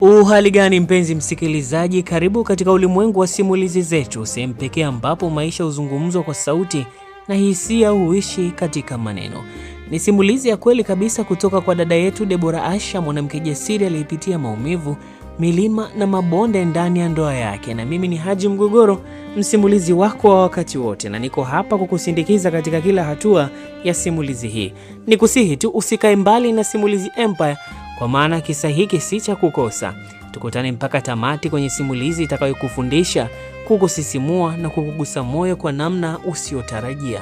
Uhali gani mpenzi msikilizaji, karibu katika ulimwengu wa simulizi zetu, sehemu pekee ambapo maisha huzungumzwa kwa sauti na hisia huishi katika maneno. Ni simulizi ya kweli kabisa kutoka kwa dada yetu Deborah Asha, mwanamke jasiri aliyepitia maumivu, milima na mabonde ndani ya ndoa yake. Na mimi ni Haji Mgogoro, msimulizi wako wa wakati wote, na niko hapa kukusindikiza katika kila hatua ya simulizi hii. Nikusihi tu usikae mbali na Simulizi Empire, kwa maana kisa hiki si cha kukosa. Tukutane mpaka tamati kwenye simulizi itakayokufundisha, kukusisimua na kukugusa moyo kwa namna usiotarajia.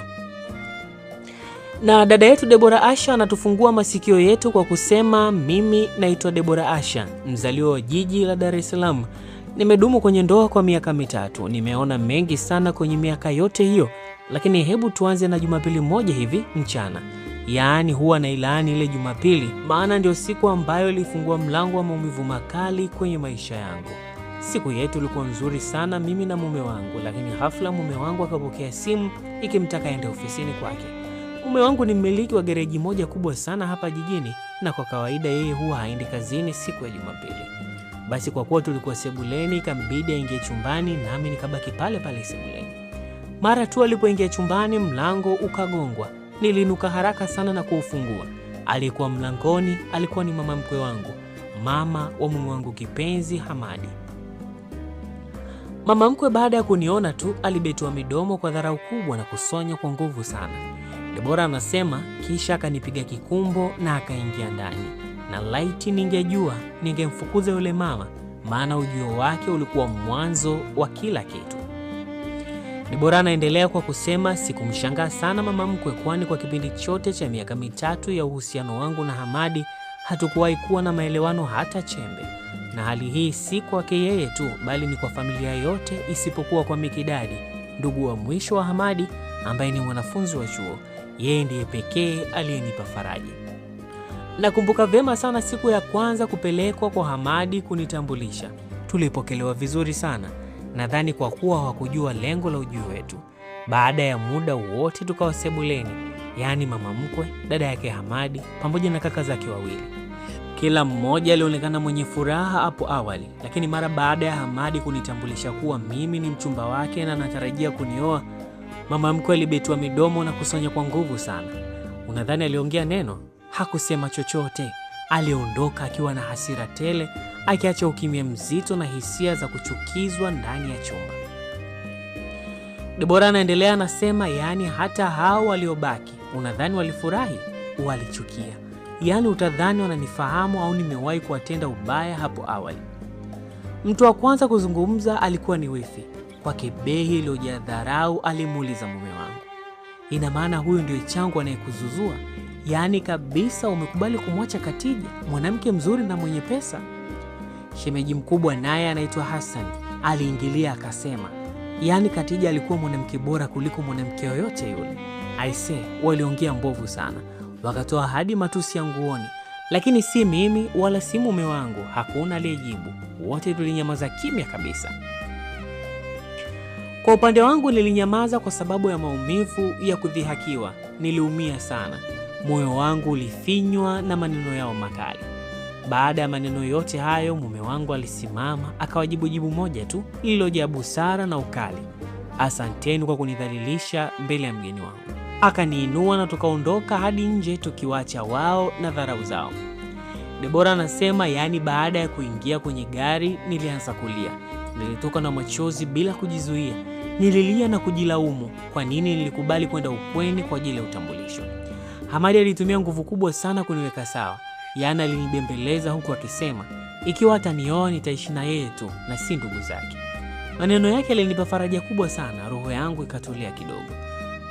Na dada yetu Deborah Asha anatufungua masikio yetu kwa kusema, mimi naitwa Deborah Asha, mzaliwa wa jiji la Dar es Salaam. Nimedumu kwenye ndoa kwa miaka 3. Nimeona mengi sana kwenye miaka yote hiyo, lakini hebu tuanze na Jumapili moja hivi mchana. Yaani huwa na ilaani ile Jumapili, maana ndio siku ambayo ilifungua mlango wa maumivu makali kwenye maisha yangu. Siku yetu ilikuwa nzuri sana mimi na mume wangu, lakini hafla mume wangu akapokea simu ikimtaka aende ofisini kwake. Mume wangu ni mmiliki wa gereji moja kubwa sana hapa jijini, na kwa kawaida yeye huwa haendi kazini siku ya Jumapili. Basi kwa kuwa tulikuwa sebuleni, ikambidi aingie chumbani, nami nikabaki pale pale sebuleni. Mara tu alipoingia chumbani, mlango ukagongwa. Niliinuka haraka sana na kuufungua. Alikuwa mlangoni, alikuwa ni mama mkwe wangu, mama wa mume wangu kipenzi Hamadi. Mama mkwe baada ya kuniona tu alibetua midomo kwa dharau kubwa na kusonya kwa nguvu sana. Deborah anasema kisha akanipiga kikumbo na akaingia ndani. Na laiti ningejua, ningemfukuza yule mama, maana ujio wake ulikuwa mwanzo wa kila kitu. Deborah anaendelea kwa kusema, sikumshangaa sana mama mkwe, kwani kwa kipindi chote cha miaka 3 ya uhusiano wangu na Hamadi hatukuwahi kuwa na maelewano hata chembe. Na hali hii si kwake yeye tu, bali ni kwa familia yote isipokuwa kwa Mikidadi, ndugu wa mwisho wa Hamadi ambaye ni mwanafunzi wa chuo. Yeye ndiye pekee aliyenipa faraja. Nakumbuka vema sana siku ya kwanza kupelekwa kwa Hamadi kunitambulisha. Tulipokelewa vizuri sana. Nadhani kwa kuwa hawakujua lengo la ujio wetu. Baada ya muda wote tukawa sebuleni, yaani mama mkwe, dada yake Hamadi pamoja na kaka zake wawili. Kila mmoja alionekana mwenye furaha hapo awali, lakini mara baada ya Hamadi kunitambulisha kuwa mimi ni mchumba wake na anatarajia kunioa, mama mkwe alibetua midomo na kusonya kwa nguvu sana. Unadhani aliongea neno? Hakusema chochote. Aliondoka akiwa na hasira tele, akiacha ukimya mzito na hisia za kuchukizwa ndani ya chumba. Deborah anaendelea anasema, yaani hata hao waliobaki, unadhani walifurahi? Walichukia. Yaani utadhani wananifahamu au nimewahi kuwatenda ubaya hapo awali. Mtu wa kwanza kuzungumza alikuwa ni wifi. Kwa kebehi iliyojaa dharau alimuuliza mume wangu, ina maana huyu ndio changu anayekuzuzua? Yaani kabisa umekubali kumwacha Katija, mwanamke mzuri na mwenye pesa? Shemeji mkubwa naye anaitwa Hassan aliingilia akasema, yaani Katija alikuwa mwanamke bora kuliko mwanamke yoyote yule. Aise, waliongea mbovu sana, wakatoa hadi matusi ya nguoni, lakini si mimi wala si mume wangu, hakuna aliyejibu. Wote tulinyamaza kimya kabisa. Kwa upande wangu nilinyamaza kwa sababu ya maumivu ya kudhihakiwa. Niliumia sana. Moyo wangu ulifinywa na maneno yao makali. Baada ya maneno yote hayo, mume wangu alisimama akawajibu jibu moja tu lililojaa busara na ukali, asanteni kwa kunidhalilisha mbele ya mgeni wangu. Akaniinua na tukaondoka hadi nje, tukiwacha wao na dharau zao. Deborah anasema, yaani baada ya kuingia kwenye gari nilianza kulia. Nilitoka na machozi bila kujizuia. Nililia na kujilaumu kwa nini nilikubali kwenda ukweni kwa ajili ya utambulisho. Hamadi alitumia nguvu kubwa sana kuniweka sawa. Yaani alinibembeleza huku akisema, ikiwa atanioa nitaishi na yeye tu na si ndugu zake. Maneno yake yalinipa faraja kubwa sana, roho yangu ikatulia kidogo.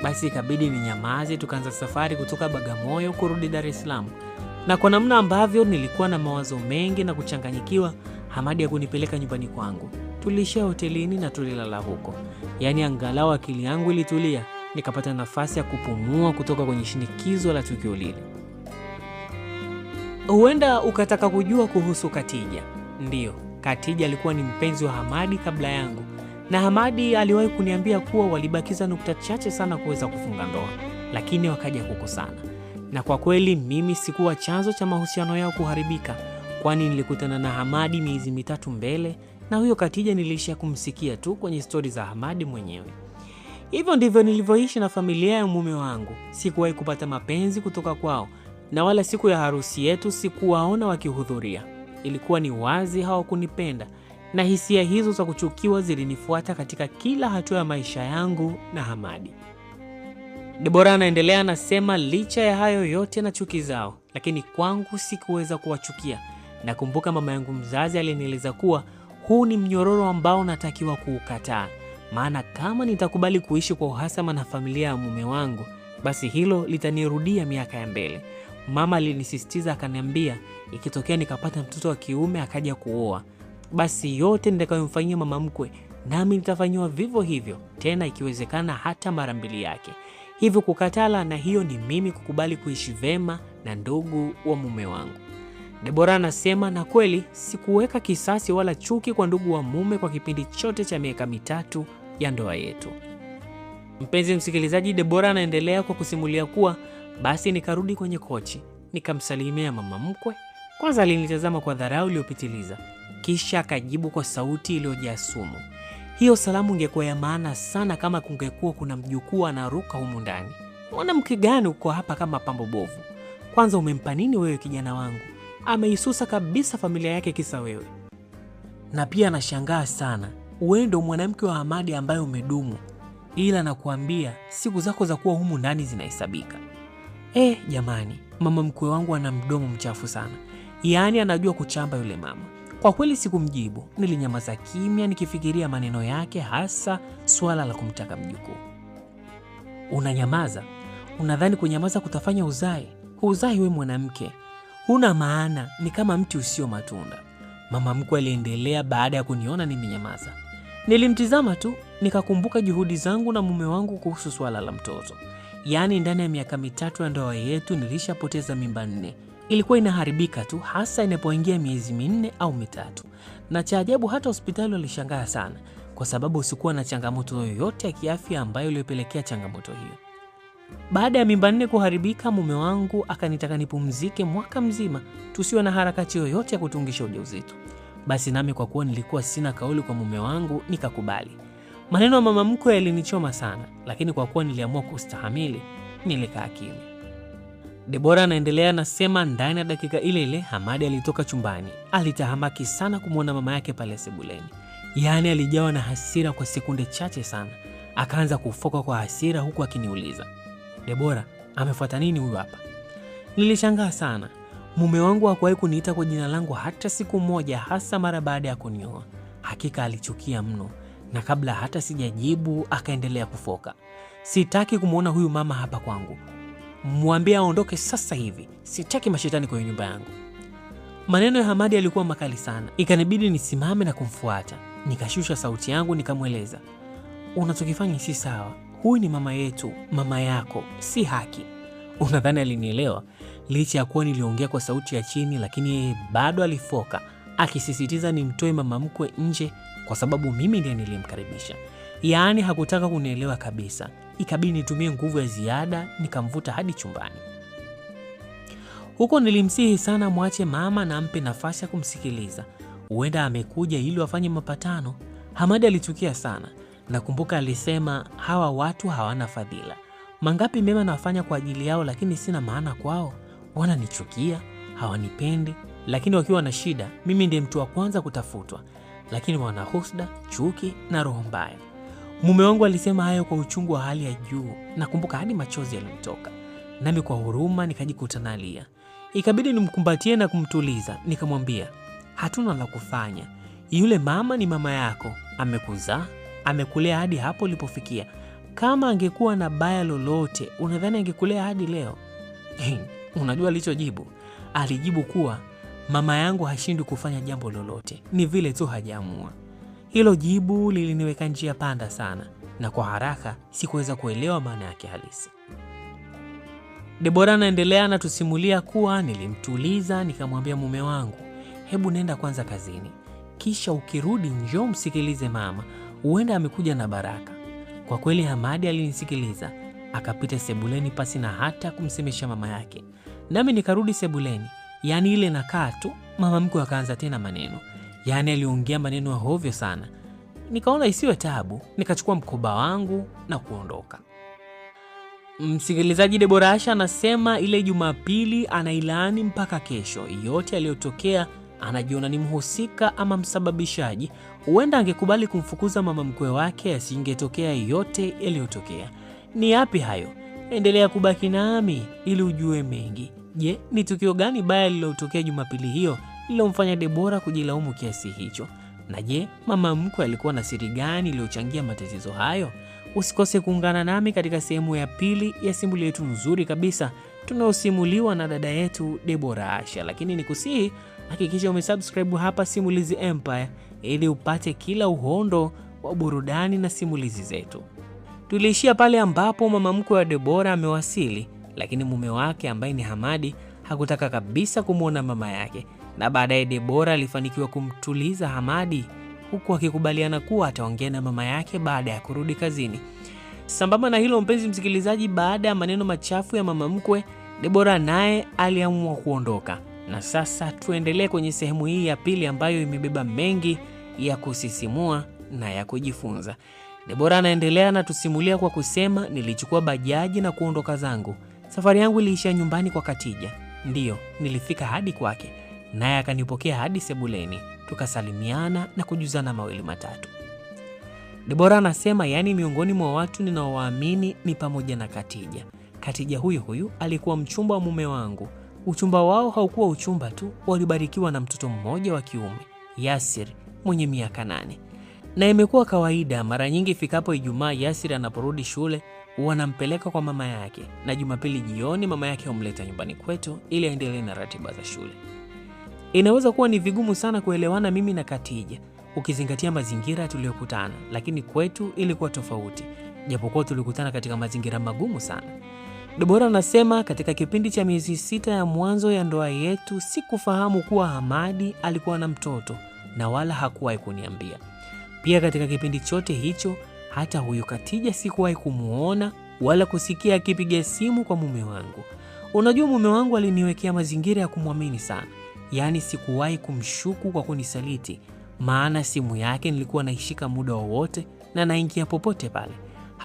Basi ikabidi ninyamaze, tukaanza safari kutoka Bagamoyo kurudi Dar es Salaam. Na kwa namna ambavyo nilikuwa na mawazo mengi na kuchanganyikiwa, Hamadi hakunipeleka nyumbani kwangu. Tuliishia hotelini na tulilala huko. Yaani angalau akili yangu ilitulia, nikapata nafasi ya kupumua kutoka kwenye shinikizo la tukio lile. Huenda ukataka kujua kuhusu Katija. Ndiyo, Katija alikuwa ni mpenzi wa Hamadi kabla yangu, na Hamadi aliwahi kuniambia kuwa walibakiza nukta chache sana kuweza kufunga ndoa, lakini wakaja kukosana. Na kwa kweli mimi sikuwa chanzo cha mahusiano yao kuharibika, kwani nilikutana na Hamadi miezi mitatu mbele, na huyo Khadija nilisha kumsikia tu kwenye stori za Hamadi mwenyewe. Hivyo ndivyo nilivyoishi na familia ya mume wangu. Sikuwahi kupata mapenzi kutoka kwao, na wala siku ya harusi yetu sikuwaona wakihudhuria. Ilikuwa ni wazi hawakunipenda, na hisia hizo za kuchukiwa zilinifuata katika kila hatua ya maisha yangu na Hamadi. Debora anaendelea, anasema licha ya hayo yote na chuki zao, lakini kwangu sikuweza kuwachukia. Nakumbuka mama yangu mzazi alinieleza kuwa huu ni mnyororo ambao natakiwa kuukataa, maana kama nitakubali kuishi kwa uhasama na familia ya mume wangu, basi hilo litanirudia miaka ya mbele. Mama alinisisitiza akaniambia, ikitokea nikapata mtoto wa kiume akaja kuoa, basi yote nitakayomfanyia mama mkwe nami nitafanyiwa vivyo hivyo, tena ikiwezekana hata mara 2 yake. Hivyo kukatala, na hiyo ni mimi kukubali kuishi vema na ndugu wa mume wangu. Debora anasema, na kweli sikuweka kisasi wala chuki kwa ndugu wa mume kwa kipindi chote cha miaka 3 ya ndoa yetu. Mpenzi msikilizaji, Debora anaendelea kwa kusimulia kuwa basi nikarudi kwenye kochi, nikamsalimia mama mkwe. Kwanza alinitazama kwa dharau iliyopitiliza, kisha akajibu kwa sauti iliyojaa sumu. Hiyo salamu ingekuwa ya maana sana kama kungekuwa kuna mjukuu anaruka humu ndani. Mwanamke gani uko hapa kama pambo bovu? Kwanza umempa nini wewe kijana wangu? Ameisusa kabisa familia yake kisa wewe. Na pia anashangaa sana, wewe ndio mwanamke wa Hamadi ambaye umedumu, ila nakuambia siku zako za kuwa humu ndani zinahesabika. Jamani, mama mkwe wangu ana mdomo mchafu sana. Yaani anajua kuchamba yule mama. Kwa kweli sikumjibu, nilinyamaza kimya nikifikiria maneno yake, hasa swala la kumtaka mjukuu. Unanyamaza? Unadhani kunyamaza kutafanya uzae? Huzai we mwanamke. Huna maana, ni kama mti usio matunda. Mama mkwe aliendelea baada ya kuniona nimenyamaza. Nilimtizama tu, nikakumbuka juhudi zangu na mume wangu kuhusu swala la mtoto. Yaani ndani ya miaka 3 ya ndoa yetu nilishapoteza mimba 4. Ilikuwa inaharibika tu, hasa inapoingia miezi 4 au 3. Na cha ajabu hata hospitali walishangaa sana, kwa sababu usikuwa na changamoto yoyote ya kiafya ambayo iliyopelekea changamoto hiyo. Baada ya mimba 4 kuharibika, mume wangu akanitaka nipumzike mwaka mzima, tusiwe na harakati yoyote ya kutungisha ujauzito. Basi nami kwa kuwa nilikuwa sina kauli kwa mume wangu, nikakubali. Maneno ya mama mkwe yalinichoma sana, lakini kwa kuwa niliamua kustahamili, nilikaa kimya. Debora anaendelea, anasema ndani ya dakika ile ile Hamadi alitoka chumbani. Alitahamaki sana kumwona mama yake pale sebuleni. Yaani alijawa na hasira kwa sekunde chache sana. Akaanza kufoka kwa hasira huku akiniuliza, Debora, amefuata nini huyu hapa? Nilishangaa sana. Mume wangu hakuwahi kuniita kwa jina langu hata siku moja, hasa mara baada ya kunioa. Hakika alichukia mno, na kabla hata sijajibu akaendelea kufoka. Sitaki kumwona huyu mama hapa kwangu. Mwambie aondoke sasa hivi. Sitaki mashetani kwenye nyumba yangu. Maneno ya Hamadi yalikuwa makali sana. Ikanibidi nisimame na kumfuata. Nikashusha sauti yangu nikamweleza, unachokifanya si sawa. Huyu ni mama yetu, mama yako, si haki. Unadhani alinielewa? Licha ya kuwa niliongea kwa sauti ya chini, lakini yeye bado alifoka, akisisitiza nimtoe mama mkwe nje kwa sababu mimi ndiye nilimkaribisha. Yaani hakutaka kunielewa kabisa. Ikabidi nitumie nguvu ya ziada, nikamvuta hadi chumbani. Huko nilimsihi sana mwache mama na ampe nafasi ya kumsikiliza. Huenda amekuja ili wafanye mapatano. Hamadi alichukia sana. Nakumbuka alisema hawa watu hawana fadhila. Mangapi mema nafanya kwa ajili yao, lakini sina maana kwao. Wananichukia, hawanipendi, lakini wakiwa na shida mimi ndiye mtu wa kwanza kutafutwa. Lakini wana husda, chuki na roho mbaya. Mume wangu alisema hayo kwa uchungu wa hali ya juu. Nakumbuka hadi machozi yalinitoka. Nami kwa huruma nikajikuta nalia. Ikabidi nimkumbatie na kumtuliza. Nikamwambia, hatuna la kufanya. Yule mama ni mama yako. Amekuzaa, amekulea hadi hapo ulipofikia. Kama angekuwa na baya lolote, unadhani angekulea hadi leo? Unajua alichojibu? Alijibu kuwa mama yangu hashindwi kufanya jambo lolote, ni vile tu hajaamua. Hilo jibu liliniweka njia panda sana, na kwa haraka sikuweza kuelewa maana yake halisi. Debora anaendelea na tusimulia kuwa nilimtuliza, nikamwambia mume wangu, hebu nenda kwanza kazini, kisha ukirudi njoo msikilize mama, huenda amekuja na baraka. Kwa kweli Hamadi alinisikiliza, akapita sebuleni pasi na hata kumsemesha mama yake. Nami nikarudi sebuleni, Yaani ile nakaa tu, mama mkwe akaanza tena maneno. Yaani aliongea maneno ya hovyo sana. Nikaona isiwe taabu, nikachukua mkoba wangu na kuondoka. Msikilizaji, Deborah Asha anasema ile Jumapili anailaani mpaka kesho. Yote aliyotokea anajiona ni mhusika ama msababishaji. Huenda angekubali kumfukuza mama mkwe wake asingetokea yote yaliyotokea. Ni yapi hayo? Endelea kubaki nami ili ujue mengi. Je, ni tukio gani baya lililotokea Jumapili hiyo lililomfanya Deborah kujilaumu kiasi hicho? Na je, mama mkwe alikuwa na siri gani iliyochangia matatizo hayo? Usikose kuungana nami katika sehemu ya pili ya simulizi yetu nzuri kabisa tunaosimuliwa na dada yetu Deborah Asha. Lakini nikusihi hakikisha umesubscribe hapa Simulizi Empire ili upate kila uhondo wa burudani na simulizi zetu. Tuliishia pale ambapo mama mkwe wa Deborah amewasili, lakini mume wake ambaye ni Hamadi hakutaka kabisa kumwona mama yake, na baadaye Deborah alifanikiwa kumtuliza Hamadi huku akikubaliana kuwa ataongea na mama yake baada ya kurudi kazini. Sambamba na hilo, mpenzi msikilizaji, baada ya maneno machafu ya mama mkwe, Deborah naye aliamua kuondoka. Na sasa tuendelee kwenye sehemu hii ya pili ambayo imebeba mengi ya kusisimua na ya kujifunza. Deborah anaendelea na tusimulia kwa kusema, nilichukua bajaji na kuondoka zangu. Safari yangu iliishia nyumbani kwa Katija. Ndiyo, nilifika hadi kwake, naye akanipokea hadi sebuleni. Tukasalimiana na kujuzana mawili matatu. Deborah anasema yaani miongoni mwa watu ninaowaamini ni pamoja na Katija. Katija huyu alikuwa mchumba wa mume wangu. Uchumba wao haukuwa uchumba tu, walibarikiwa na mtoto mmoja wa kiume, Yasir, mwenye miaka 8. Na imekuwa kawaida mara nyingi ifikapo Ijumaa Yasir anaporudi shule wanampeleka kwa mama yake, na Jumapili jioni mama yake humleta nyumbani kwetu ili aendelee na ratiba za shule. Inaweza kuwa ni vigumu sana kuelewana mimi na Katija ukizingatia mazingira tuliyokutana, lakini kwetu ilikuwa tofauti, japokuwa tulikutana katika mazingira magumu sana. Deborah anasema katika kipindi cha miezi 6 ya mwanzo ya ndoa yetu sikufahamu kuwa Hamadi alikuwa na mtoto na wala hakuwahi kuniambia. Pia katika kipindi chote hicho hata huyu Katija sikuwahi kumuona wala kusikia akipiga simu kwa mume wangu. Unajua, mume wangu aliniwekea mazingira ya kumwamini sana. Yaani sikuwahi kumshuku kwa kunisaliti, maana simu yake nilikuwa naishika muda wowote na naingia popote pale.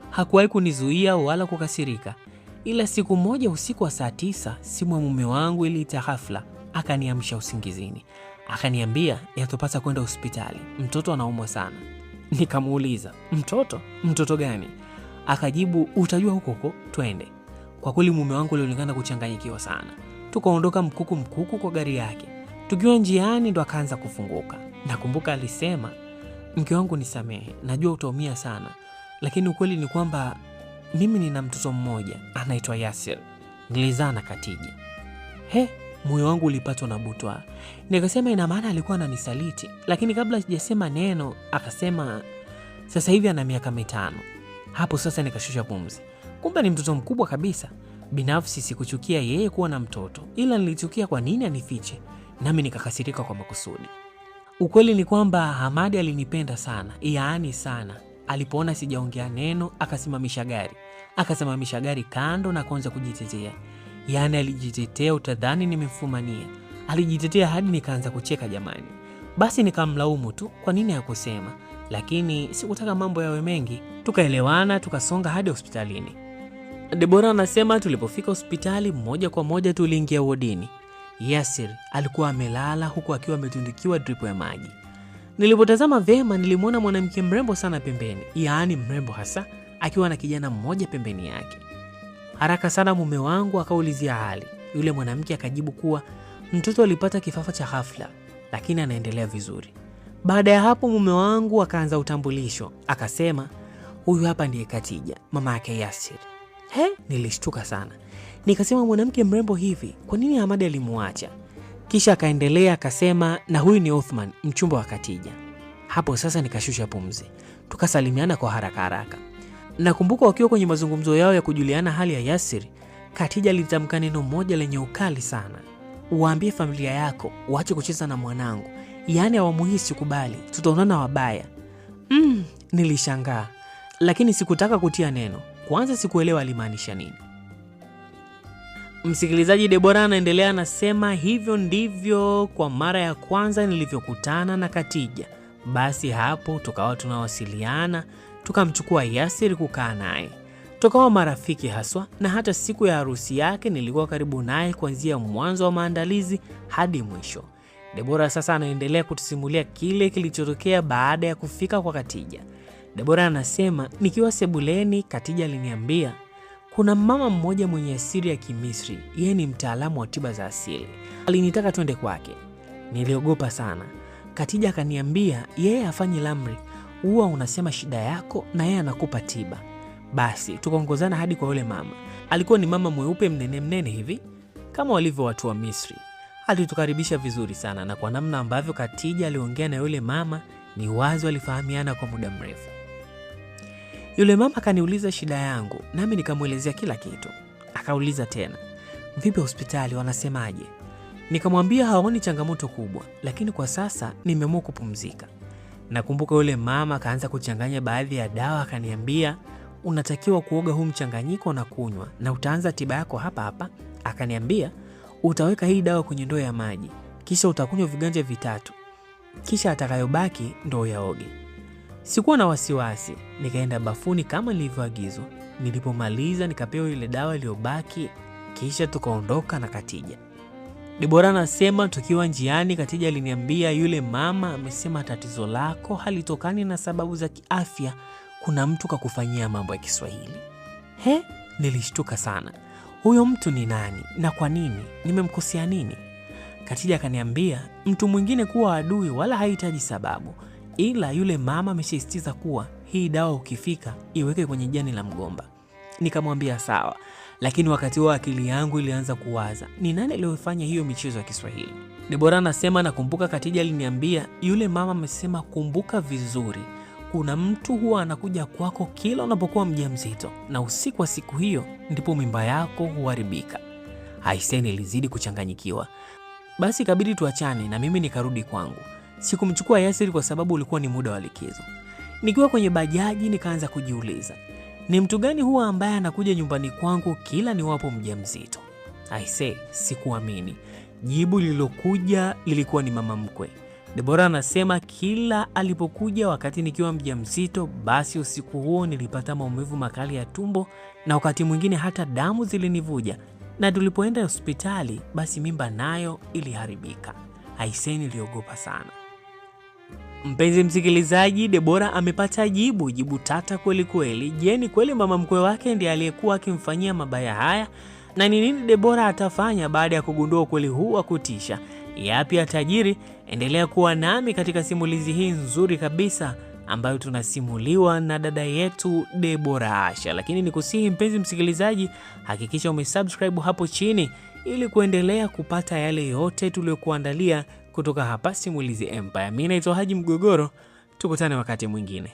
Hakuwahi kunizuia wala kukasirika. Ila siku moja usiku wa saa 9 simu ya mume wangu iliita ghafla, akaniamsha usingizini. Akaniambia yatopasa kwenda hospitali, mtoto anaumwa sana. Nikamuuliza, mtoto gani? Akajibu, utajua huko, twende. Kwa kweli mume wangu alionekana kuchanganyikiwa sana. Tukaondoka mkuku kwa gari yake. Tukiwa njiani ndo akaanza kufunguka. Nakumbuka alisema, mke wangu nisamehe, najua utaumia sana, lakini ukweli ni kwamba mimi nina mtoto mmoja anaitwa Yasir. Nilizaa na Katija. Moyo wangu ulipatwa na butwa. Nikasema ina maana alikuwa ananisaliti, lakini kabla sijasema neno akasema sasa hivi ana miaka 5. Hapo sasa nikashusha pumzi. Kumbe ni mtoto mkubwa kabisa. Binafsi sikuchukia yeye kuwa na mtoto, ila nilichukia kwa nini anifiche, nami nikakasirika kwa makusudi. Ukweli ni kwamba Hamadi alinipenda sana, yaani sana. Alipoona sijaongea neno akasimamisha gari kando na kuanza kujitetea. Yaani alijitetea utadhani nimemfumania. Alijitetea hadi nikaanza kucheka jamani. Basi nikamlaumu tu kwa nini hakusema, lakini sikutaka mambo yawe mengi. Tukaelewana, tukasonga hadi hospitalini. Deborah anasema tulipofika hospitali moja kwa moja tuliingia wodini. Yasir alikuwa amelala huku akiwa ametundikiwa drip ya maji. Nilipotazama vema nilimwona mwanamke mrembo sana pembeni, yaani mrembo hasa, akiwa na kijana mmoja pembeni yake. Haraka sana mume wangu akaulizia hali. Yule mwanamke akajibu kuwa mtoto alipata kifafa cha ghafla, lakini anaendelea vizuri. Baada ya hapo mume wangu akaanza utambulisho. Akasema huyu hapa ndiye Katija, mama yake Yasir. Nilishtuka sana. Nikasema mwanamke mrembo hivi, kwa nini Hamadi alimuacha? Kisha akaendelea akasema na huyu ni Othman, mchumba wa Katija. Hapo sasa nikashusha pumzi. Tukasalimiana kwa haraka. Nakumbuka wakiwa kwenye mazungumzo yao ya kujuliana hali ya Yasir, Katija alitamka neno moja lenye ukali sana. Uwaambie familia yako waache kucheza na mwanangu. Yaani hawamuhisi kubali, tutaonana wabaya. Nilishangaa, lakini sikutaka kutia neno. Kwanza sikuelewa alimaanisha nini. Msikilizaji, Debora anaendelea anasema, hivyo ndivyo kwa mara ya kwanza nilivyokutana na Khadija. Basi hapo tukawa tunawasiliana, tukamchukua Yasir kukaa naye. Tukawa marafiki haswa, na hata siku ya harusi yake nilikuwa karibu naye kuanzia mwanzo wa maandalizi hadi mwisho. Debora sasa anaendelea kutusimulia kile kilichotokea baada ya kufika kwa Khadija. Debora anasema, nikiwa sebuleni Khadija aliniambia, kuna mama mmoja mwenye asili ya Kimisri, yeye ni mtaalamu wa tiba za asili. Alinitaka twende kwake. Niliogopa sana. Khadija akaniambia, yeye hafanyi lamri, huwa unasema shida yako na yeye anakupa tiba. Basi tukaongozana hadi kwa yule mama. Alikuwa ni mama mweupe mnene hivi kama walivyo watu wa Misri. Alitukaribisha vizuri sana, na kwa namna ambavyo Khadija aliongea na yule mama ni wazi walifahamiana kwa muda mrefu. Yule mama akaniuliza shida yangu, nami nikamuelezea kila kitu. Akauliza tena, vipi hospitali wanasemaje? Nikamwambia haoni changamoto kubwa, lakini kwa sasa nimeamua kupumzika. Nakumbuka yule mama akaanza kuchanganya baadhi ya dawa, akaniambia, unatakiwa kuoga huu mchanganyiko na kunywa, na utaanza tiba yako hapa hapa. Akaniambia, utaweka hii dawa kwenye ndoo ya maji, kisha utakunywa viganja 3, kisha atakayobaki ndo yaoge. Sikuwa na wasiwasi, nikaenda bafuni kama nilivyoagizwa. Nilipomaliza nikapewa ile dawa iliyobaki, kisha tukaondoka na Khadija. Debora anasema, tukiwa njiani Khadija aliniambia, yule mama amesema tatizo lako halitokani na sababu za kiafya, kuna mtu kakufanyia mambo ya Kiswahili. Nilishtuka sana. Huyo mtu ni nani na kwa nini? Nimemkosea nini? Khadija akaniambia, mtu mwingine kuwa adui wala hahitaji sababu, ila yule mama amesisitiza kuwa hii dawa ukifika iweke kwenye jani la mgomba. Nikamwambia sawa, lakini wakati huo akili yangu ilianza kuwaza, ni nani aliyofanya hiyo michezo ya Kiswahili? Debora anasema, nakumbuka Khadija aliniambia, yule mama amesema kumbuka vizuri, kuna mtu huwa anakuja kwako kila unapokuwa mjamzito, na usiku wa siku hiyo ndipo mimba yako huharibika. Aisee, nilizidi kuchanganyikiwa. Basi ikabidi tuachane na mimi nikarudi kwangu. Sikumchukua Yasir kwa sababu ulikuwa ni muda wa likizo. Nikiwa kwenye bajaji nikaanza kujiuliza, ni mtu gani huwa ambaye anakuja nyumbani kwangu kila niwapo mjamzito? Aisee, sikuamini. Jibu lililokuja lilikuwa ni mama mkwe. Debora anasema, kila alipokuja wakati nikiwa mjamzito, basi usiku huo nilipata maumivu makali ya tumbo, na wakati mwingine hata damu zilinivuja, na tulipoenda hospitali basi mimba nayo iliharibika. Aisee, niliogopa sana. Mpenzi msikilizaji, Debora amepata jibu tata kweli kweli. Je, ni kweli mama mkwe wake ndiye aliyekuwa akimfanyia mabaya haya? Na ni nini Debora atafanya baada ya kugundua ukweli huu wa kutisha? Yapi atajiri? Endelea kuwa nami katika simulizi hii nzuri kabisa ambayo tunasimuliwa na dada yetu Debora Asha. Lakini nikusihi mpenzi msikilizaji, hakikisha umesubscribe hapo chini ili kuendelea kupata yale yote tuliyokuandalia kutoka hapa Simulizi Empire. Mimi naitwa Haji Mgogoro, tukutane wakati mwingine.